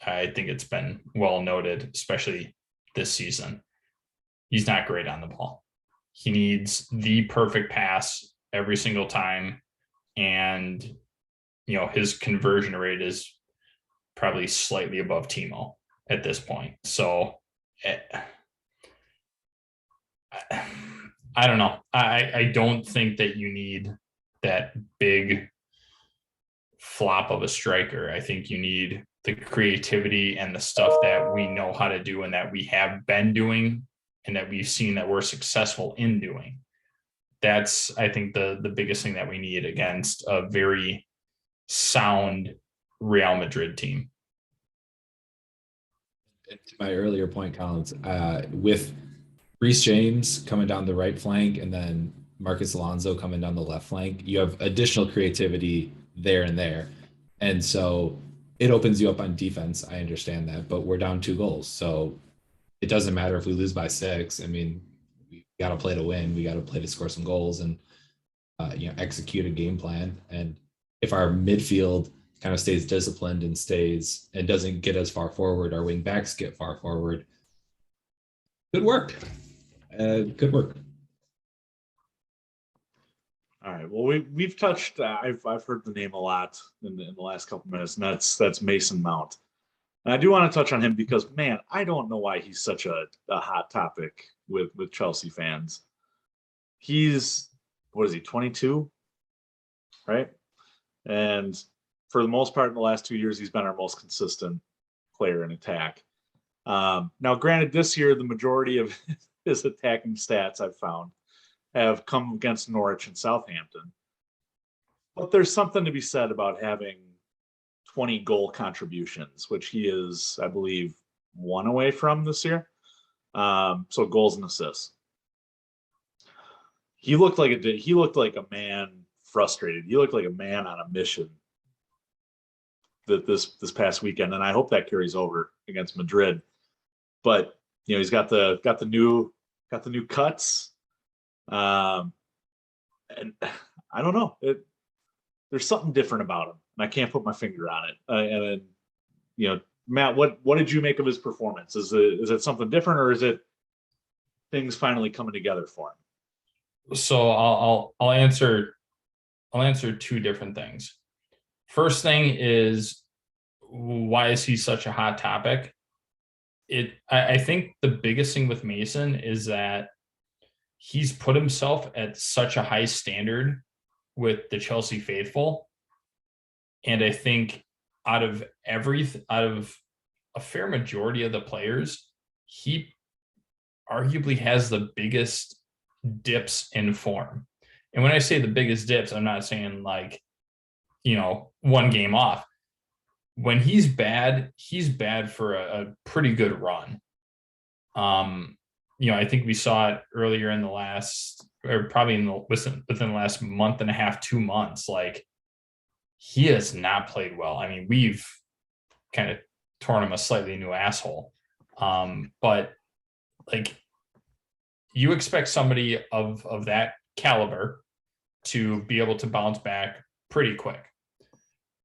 I think it's been well noted, especially this season. He's not great on the ball. He needs the perfect pass every single time. And, you know, his conversion rate is probably slightly above Timo at this point. So I don't know. I don't think that you need that big flop of a striker. I think you need the creativity and the stuff that we know how to do and that we have been doing and that we've seen that we're successful in doing. That's, I think, the biggest thing that we need against a very sound Real Madrid team. To my earlier point, Collins, with Reece James coming down the right flank and then Marcus Alonso coming down the left flank, you have additional creativity there and there. And so it opens you up on defense. I understand that, but we're down 2 goals. So it doesn't matter if we lose by 6. I mean, we got to play to win. We got to play to score some goals and, execute a game plan. And if our midfield kind of stays disciplined and doesn't get as far forward, our wing backs get far forward. Good work. Good work. All right. Well, we've touched. I've heard the name a lot in the last couple minutes, and that's Mason Mount. And I do want to touch on him because, man, I don't know why he's such a hot topic with Chelsea fans. he's, what is he, 22, right? And for the most part in the last 2 years, he's been our most consistent player in attack. Now, granted, this year, the majority of his attacking stats I've found have come against Norwich and Southampton. But there's something to be said about having 20 goal contributions, which he is, I believe, 1 away from this year. So goals and assists. He looked like a man frustrated. He looked like a man on a mission that this past weekend, and I hope that carries over against Madrid. But he's got the new cuts, and I don't know. There's something different about him, and I can't put my finger on it. And Matt, what did you make of his performance? Is it something different, or is it things finally coming together for him? So I'll answer 2 different things. First thing is, why is he such a hot topic? I think the biggest thing with Mason is that he's put himself at such a high standard with the Chelsea faithful. And I think out of a fair majority of the players, he arguably has the biggest dips in form. And when I say the biggest dips, I'm not saying like, 1 game off. When he's bad for a pretty good run. I think we saw it earlier in the last, or probably within the last month and a half, 2 months. Like, he has not played well. I mean, we've kind of torn him a slightly new asshole. But like, you expect somebody of that caliber to be able to bounce back pretty quick.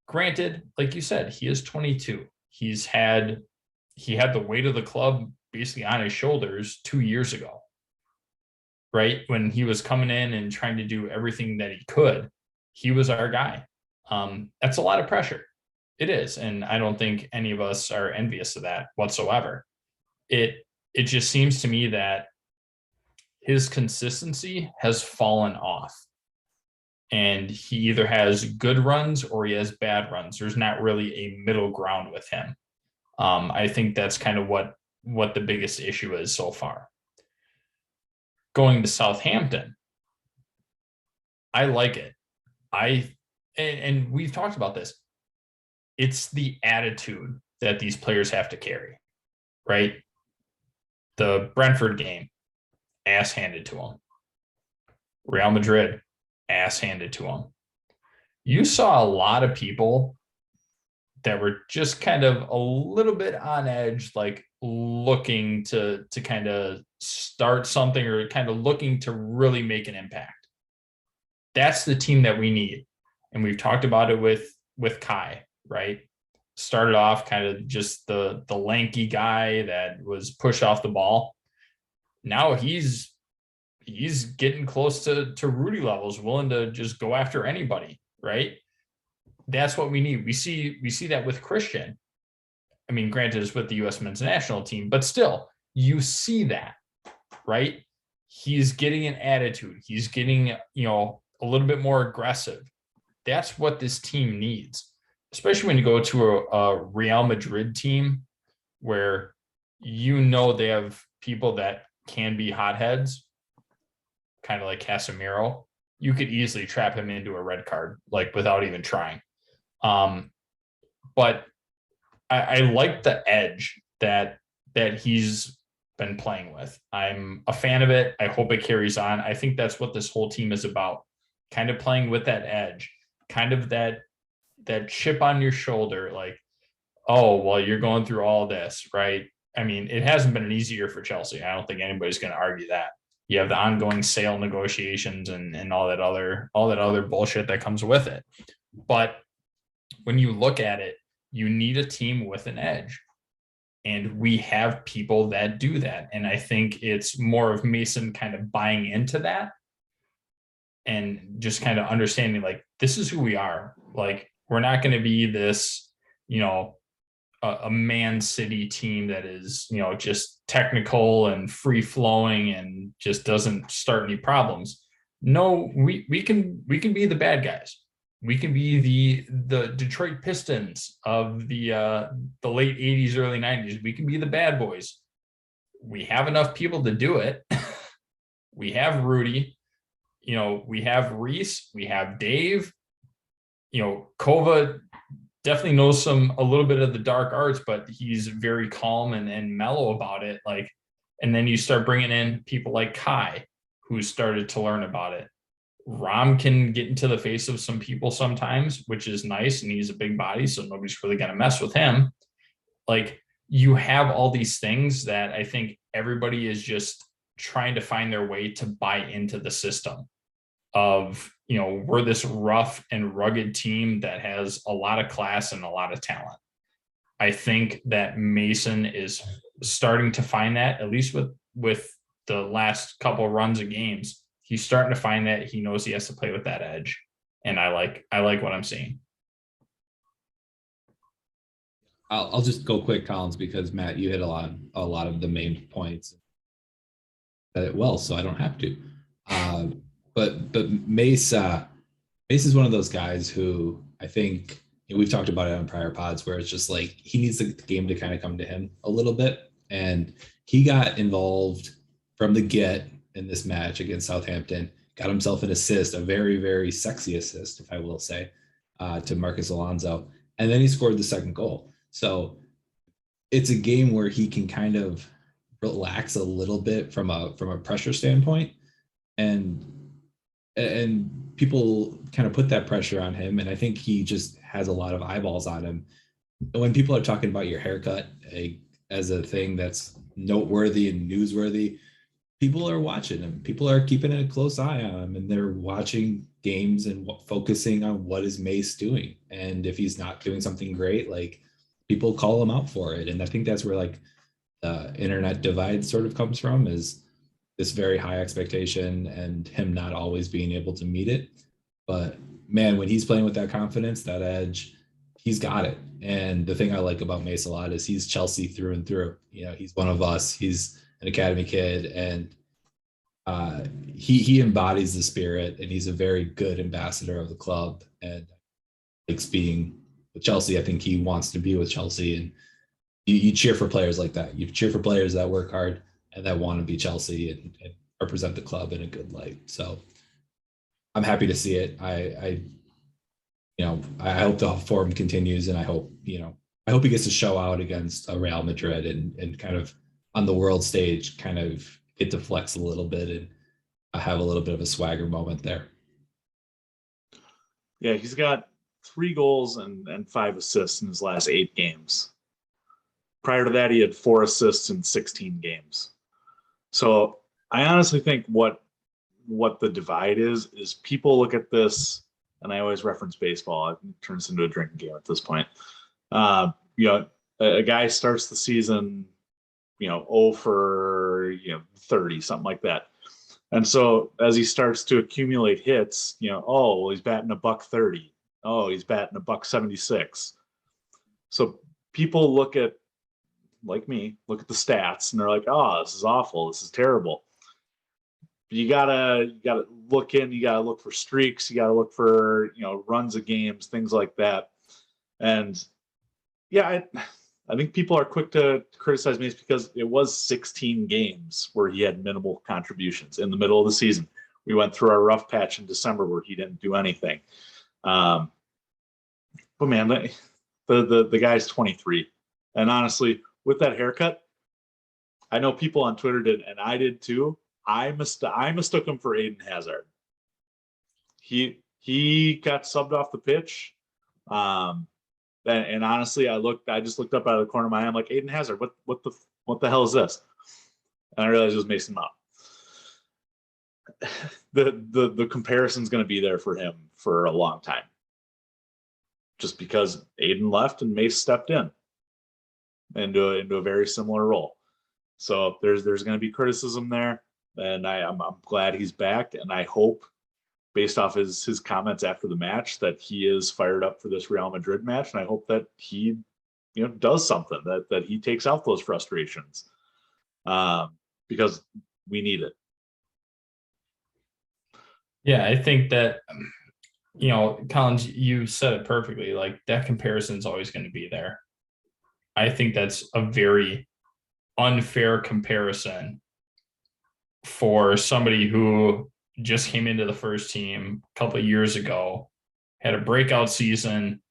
Granted, like you said, he is 22. He had the weight of the club basically on his shoulders 2 years ago, right? When he was coming in and trying to do everything that he could, he was our guy. That's a lot of pressure. It is. And I don't think any of us are envious of that whatsoever. It just seems to me that his consistency has fallen off. And he either has good runs or he has bad runs. There's not really a middle ground with him. I think that's kind of what the biggest issue is so far. Going to Southampton, I like it. And we've talked about this. It's the attitude that these players have to carry, right? The Brentford game, ass handed to them. Real Madrid, ass handed to them. You saw a lot of people that were just kind of a little bit on edge, like looking to kind of start something or kind of looking to really make an impact. That's the team that we need. And we've talked about it with Kai, right? Started off kind of just the lanky guy that was pushed off the ball. Now he's getting close to Rudy levels, willing to just go after anybody, right? That's what we need. We see that with Christian. I mean, granted, it's with the U.S. men's national team, but still, you see that, right? He's getting an attitude. He's getting, a little bit more aggressive. That's what this team needs, especially when you go to a Real Madrid team where they have people that can be hotheads, kind of like Casemiro. You could easily trap him into a red card, like without even trying. But I like the edge that he's been playing with. I'm a fan of it. I hope it carries on. I think that's what this whole team is about. Kind of playing with that edge, kind of that chip on your shoulder, like, oh, well, you're going through all this, right? I mean, it hasn't been an easy year for Chelsea. I don't think anybody's going to argue that. You have the ongoing sale negotiations and all that other bullshit that comes with it. But when you look at it, you need a team with an edge. And we have people that do that. And I think it's more of Mason kind of buying into that and just kind of understanding, like, this is who we are. Like, we're not going to be this, a Man City team that is, just technical and free flowing and just doesn't start any problems. no, we can be the bad guys. We can be the Detroit Pistons of the late 80s, early 90s. We can be the bad boys. We have enough people to do it. We have Rudy, we have Reese, we have Dave, Kova definitely knows a little bit of the dark arts, but he's very calm and mellow about it. Like, and then you start bringing in people like Kai, who started to learn about it. Rom can get into the face of some people sometimes, which is nice, and he's a big body, so nobody's really going to mess with him. Like, you have all these things that I think everybody is just trying to find their way to buy into the system of, we're this rough and rugged team that has a lot of class and a lot of talent. I think that Mason is starting to find that, at least with the last couple of runs of games. He's starting to find that he knows he has to play with that edge. And I like what I'm seeing. I'll just go quick, Collins, because Matt, you hit a lot of the main points well, so I don't have to. But Mace is one of those guys who I think we've talked about it on prior pods where it's just like he needs the game to kind of come to him a little bit, and he got involved from the get in this match against Southampton. Got himself an assist, a very, very sexy assist, if I will say, to Marcus Alonso, and then he scored the second goal. So it's a game where he can kind of relax a little bit from a pressure standpoint, and people kind of put that pressure on him, and I think he just has a lot of eyeballs on him. When people are talking about your haircut as a thing that's noteworthy and newsworthy, people are watching him. People are keeping a close eye on him, and they're watching games and focusing on what is Mace doing. And if he's not doing something great, like, people call him out for it. And I think that's where like the internet divide sort of comes from, is this very high expectation and him not always being able to meet it. But man, when he's playing with that confidence, that edge, he's got it. And the thing I like about Mace a lot is he's Chelsea through and through. He's one of us. He's an academy kid, and he embodies the spirit, and he's a very good ambassador of the club and likes being with Chelsea. I think he wants to be with Chelsea, and you cheer for players like that. You cheer for players that work hard and that want to be Chelsea and represent the club in a good light. So I'm happy to see it. I hope the form continues, and I hope he gets to show out against a Real Madrid and kind of on the world stage, kind of get to flex a little bit and have a little bit of a swagger moment there. Yeah, he's got 3 goals and 5 assists in his last 8 games. Prior to that, he had 4 assists in 16 games. So I honestly think what the divide is people look at this, and I always reference baseball. It turns into a drinking game at this point. A guy starts the season, 0 for 30, something like that. And so as he starts to accumulate hits, he's batting $130. Oh, he's batting $176. So people look at, like me, look at the stats, and they're like, oh, this is awful. This is terrible. You gotta look in. You gotta look for streaks. You gotta look for runs of games, things like that. And yeah, I think people are quick to criticize Mace because it was 16 games where he had minimal contributions in the middle of the season. We went through our rough patch in December where he didn't do anything. But man, the guy's 23, and honestly, with that haircut, I know people on Twitter did, and I did too. I mistook him for Aiden Hazard. He got subbed off the pitch. And honestly, I just looked up out of the corner of my eye. I'm like, Aiden Hazard, what the hell is this? And I realized it was Mason Mount. The comparison's going to be there for him for a long time, just because Aiden left and Mace stepped in into a very similar role. So there's going to be criticism there, and I'm glad he's back, and I hope, based off his comments after the match, that he is fired up for this Real Madrid match, and I hope that he does something, that he takes out those frustrations, because we need it. Yeah, I think that, Collins, you said it perfectly. Like that comparison is always going to be there. I think that's a very unfair comparison for somebody who just came into the first team a couple of years ago, had a breakout season,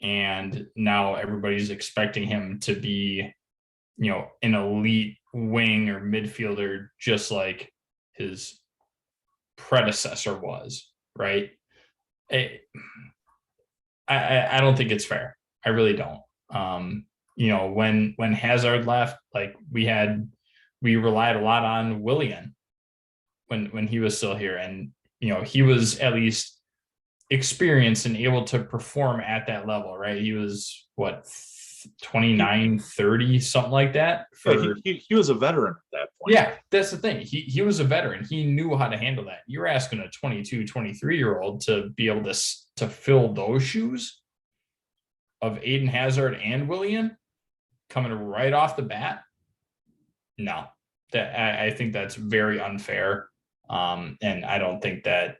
and now everybody's expecting him to be, an elite wing or midfielder, just like his predecessor was, right? I, I don't think it's fair. I really don't. When Hazard left, like we relied a lot on Willian when he was still here, and he was at least experienced and able to perform at that level, right? He was what, 29, 30, something like that. He was a veteran at that point. Yeah, that's the thing. He was a veteran. He knew how to handle that. You're asking a 22, 23-year-old to be able to fill those shoes of Aiden Hazard and Willian coming right off the bat. No, I think that's very unfair. And I don't think that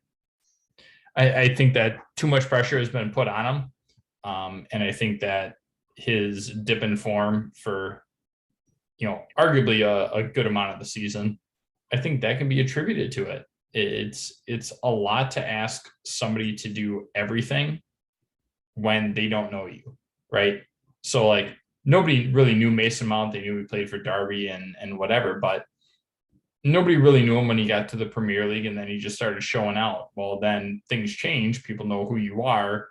I think that too much pressure has been put on him. And I think that his dip in form for, arguably a good amount of the season, I think that can be attributed to it. It's a lot to ask somebody to do everything when they don't know you, right? So like nobody really knew Mason Mount. They knew he played for Derby and whatever, but nobody really knew him when he got to the Premier League, and then he just started showing out. Well, then things change. People know who you are.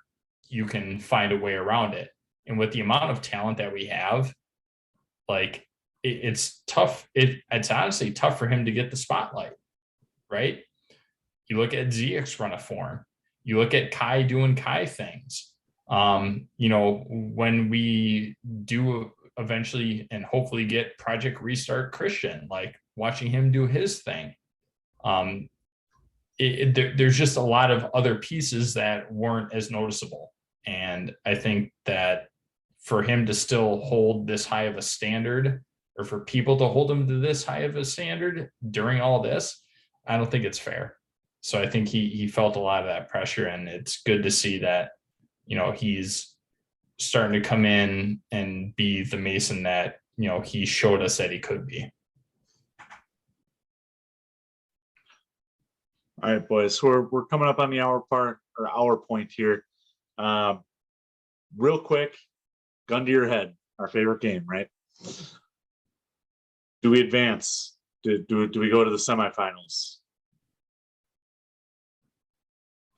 You can find a way around it. And with the amount of talent that we have, like it's tough. It's honestly tough for him to get the spotlight, right? You look at Ziyech's run of form. You look at Kai doing Kai things. When we do eventually and hopefully get Project Restart Christian, like watching him do his thing. There's just a lot of other pieces that weren't as noticeable. And I think that for him to still hold this high of a standard, or for people to hold him to this high of a standard during all this, I don't think it's fair. So I think he felt a lot of that pressure, and it's good to see that, he's starting to come in and be the Mason that, he showed us that he could be. All right, boys. So we're coming up on the hour point here. Real quick, gun to your head. Our favorite game, right? Do we advance? Do we go to the semifinals?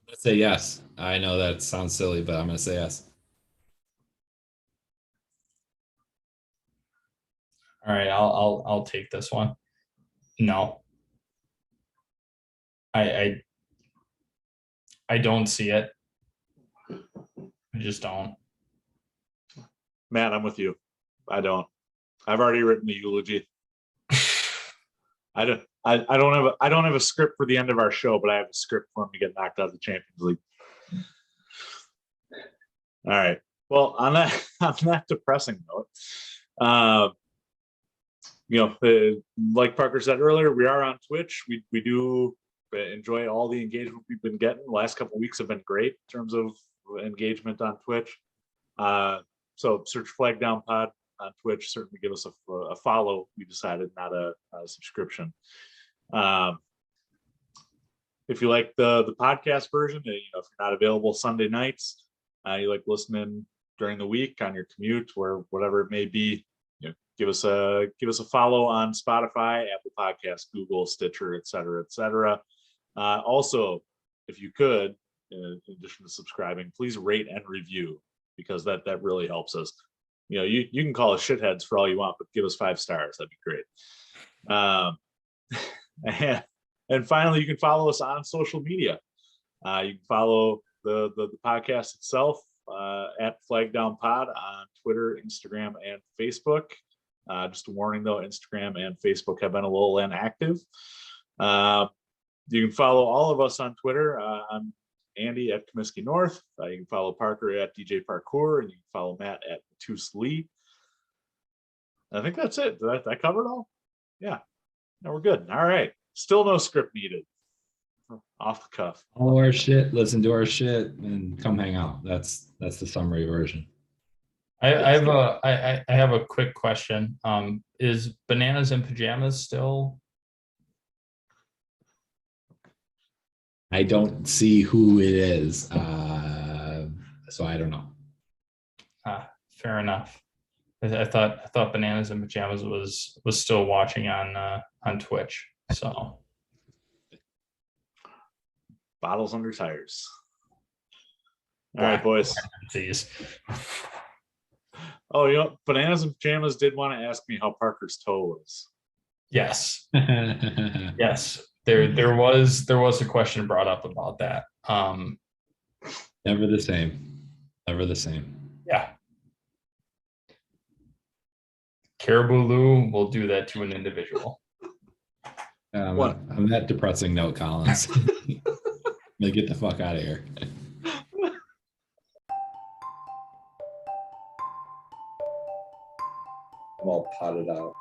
Let's say yes. I know that sounds silly, but I'm going to say yes. All right, I'll take this one. No, I don't see it. I just don't. Matt, I'm with you. I don't. I've already written the eulogy. I don't have a script for the end of our show, but I have a script for him to get knocked out of the Champions League. All right. Well, on that depressing note, like Parker said earlier, we are on Twitch. We do enjoy all the engagement we've been getting. The last couple of weeks have been great in terms of engagement on Twitch. So search Flag Down Pod on Twitch. Certainly give us a follow. We decided not a subscription. If you like the podcast version, if you're not available Sunday nights, you like listening during the week on your commute or whatever it may be, give us a follow on Spotify, Apple Podcasts, Google, Stitcher, et cetera. Also, if you could, in addition to subscribing, please rate and review, because that really helps us. You can call us shitheads for all you want, but give us 5 stars. That'd be great. And finally, you can follow us on social media. You can follow the podcast itself at Flag Down Pod on Twitter, Instagram, and Facebook. Just a warning though, Instagram and Facebook have been a little inactive. You can follow all of us on Twitter. I'm Andy at Comiskey North. You can follow Parker at DJ Parkour, and you can follow Matt at Matus Lee. I think that's it. Did I cover it all? Yeah. No, we're good. All right. Still no script needed. off the cuff. All our shit, listen to our shit, and come hang out. That's the summary version. I have a quick question. Is Bananas in Pajamas still? I don't see who it is, so I don't know. Fair enough. I thought Bananas in Pajamas was still watching on Twitch. So Bottles under tires. All right, boys. these. Oh, you know, Bananas and Pajamas did want to ask me how Parker's toe was. Yes. Yes. There was a question brought up about that. Never the same. Never the same. Yeah. Caribou Lou will do that to an individual. What? On that depressing note, Collins, get the fuck out of here. I'm all potted out.